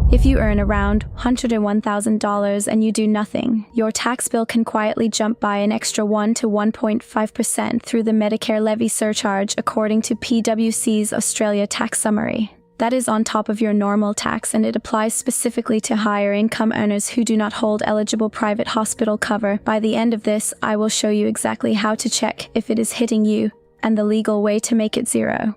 If you earn around $101,000 and you do nothing, your tax bill can quietly jump by an extra 1 to 1.5% through the Medicare Levy Surcharge, according to PwC's Australia tax summary. That is on top of your normal tax, and it applies specifically to higher income earners who do not hold eligible private hospital cover. By the end of this, I will show you exactly how to check if it is hitting you and the legal way to make it zero.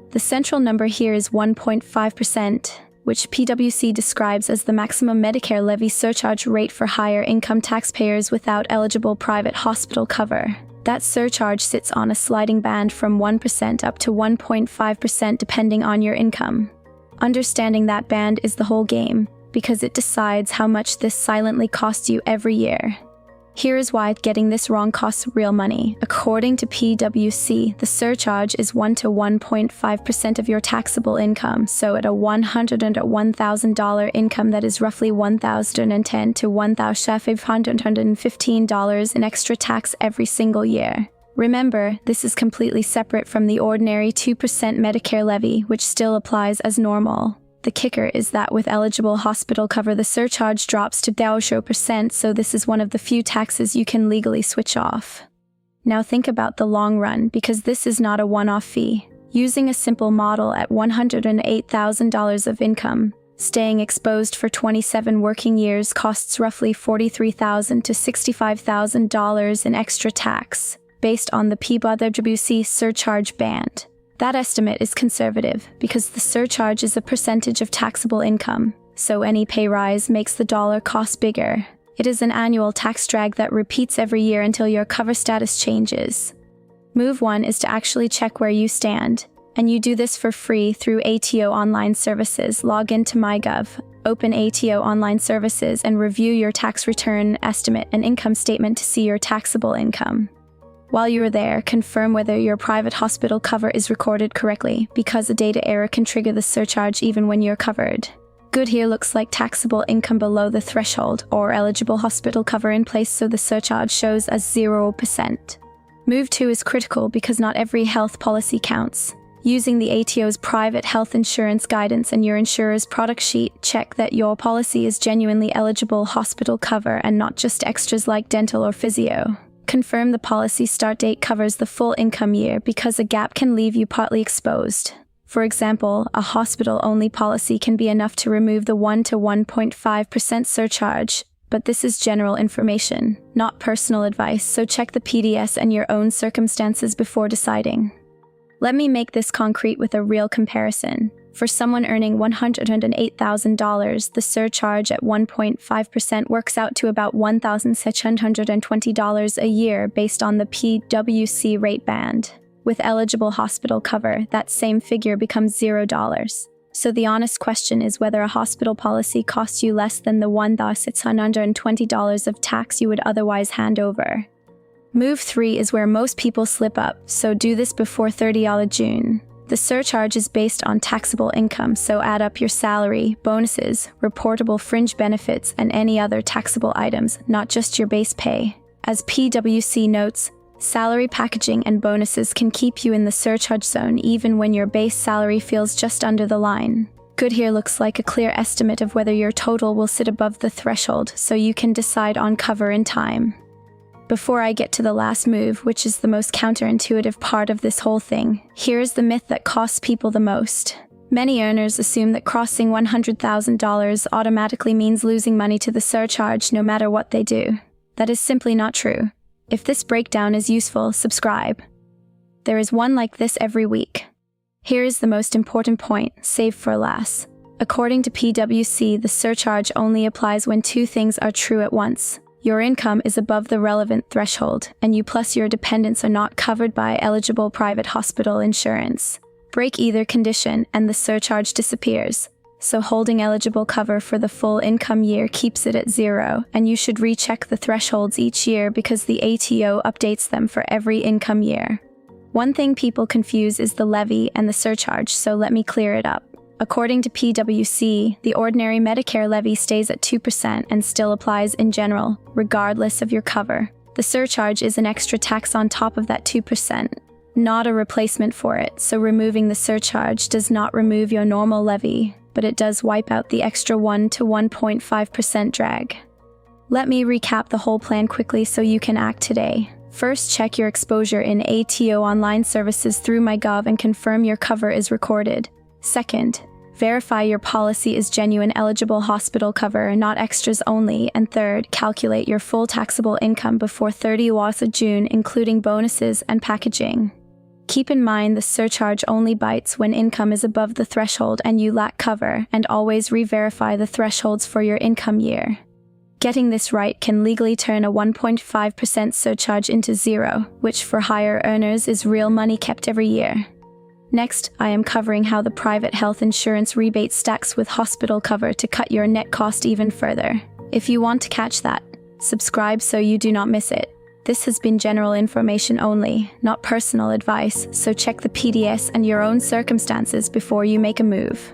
The central number here is 1.5%. which PwC describes as the maximum Medicare levy surcharge rate for higher income taxpayers without eligible private hospital cover. That surcharge sits on a sliding band from 1% up to 1.5% depending on your income. Understanding that band is the whole game, because it decides how much this silently costs you every year. Here is why getting this wrong costs real money. According to PwC, the surcharge is 1 to 1.5% of your taxable income, so at a $101,000 income, that is roughly $1,010 to $1,515 in extra tax every single year. Remember, this is completely separate from the ordinary 2% Medicare levy, which still applies as normal. The kicker is that with eligible hospital cover, the surcharge drops to 0%, so this is one of the few taxes you can legally switch off. Now think about the long run, because this is not a one-off fee. Using a simple model at $108,000 of income, staying exposed for 27 working years costs roughly $43,000 to $65,000 in extra tax, based on the PwC surcharge band. That estimate is conservative because the surcharge is a percentage of taxable income, so any pay rise makes the dollar cost bigger. It is an annual tax drag that repeats every year until your cover status changes. Move 1 is to actually check where you stand, and you do this for free through ATO online services. Log into MyGov, open ATO online services, and review your tax return, estimate, and income statement to see your taxable income. While you are there, confirm whether your private hospital cover is recorded correctly, because a data error can trigger the surcharge even when you're covered. Good here looks like taxable income below the threshold, or eligible hospital cover in place, so the surcharge shows as 0%. Move 2 is critical because not every health policy counts. Using the ATO's private health insurance guidance and your insurer's product sheet, check that your policy is genuinely eligible hospital cover and not just extras like dental or physio. Confirm the policy start date covers the full income year, because a gap can leave you partly exposed. For example, a hospital-only policy can be enough to remove the 1 to 1.5% surcharge, but this is general information, not personal advice, so check the PDS and your own circumstances before deciding. Let me make this concrete with a real comparison. For someone earning $108,000, the surcharge at 1.5% works out to about $1,620 a year based on the PwC rate band. With eligible hospital cover, that same figure becomes $0. So the honest question is whether a hospital policy costs you less than the $1,620 of tax you would otherwise hand over. Move 3 is where most people slip up, so do this before 30 June. The surcharge is based on taxable income, so add up your salary, bonuses, reportable fringe benefits, and any other taxable items, not just your base pay. As PwC notes, salary packaging and bonuses can keep you in the surcharge zone even when your base salary feels just under the line. Good here looks like a clear estimate of whether your total will sit above the threshold, so you can decide on cover in time. Before I get to the last move, which is the most counterintuitive part of this whole thing, here is the myth that costs people the most. Many earners assume that crossing $100,000 automatically means losing money to the surcharge no matter what they do. That is simply not true. If this breakdown is useful, subscribe. There is one like this every week. Here is the most important point, saved for last. According to PwC, the surcharge only applies when two things are true at once. Your income is above the relevant threshold, and you plus your dependents are not covered by eligible private hospital insurance. Break either condition, and the surcharge disappears. So holding eligible cover for the full income year keeps it at 0, and you should recheck the thresholds each year because the ATO updates them for every income year. One thing people confuse is the levy and the surcharge, so let me clear it up. According to PwC, the ordinary Medicare levy stays at 2% and still applies in general, regardless of your cover. The surcharge is an extra tax on top of that 2%, not a replacement for it, so removing the surcharge does not remove your normal levy. but it does wipe out the extra 1 to 1.5% drag. Let me recap the whole plan quickly so you can act today. First, check your exposure in ATO online services through MyGov and confirm your cover is recorded. Second, verify your policy is genuine eligible hospital cover, not extras only. And third, calculate your full taxable income before 30 of June, including bonuses and packaging. Keep in mind the surcharge only bites when income is above the threshold and you lack cover, and always re-verify the thresholds for your income year. Getting this right can legally turn a 1.5% surcharge into zero, which for higher earners is real money kept every year. Next, I am covering how the private health insurance rebate stacks with hospital cover to cut your net cost even further. If you want to catch that, subscribe so you do not miss it. This has been general information only, not personal advice, so check the PDS and your own circumstances before you make a move.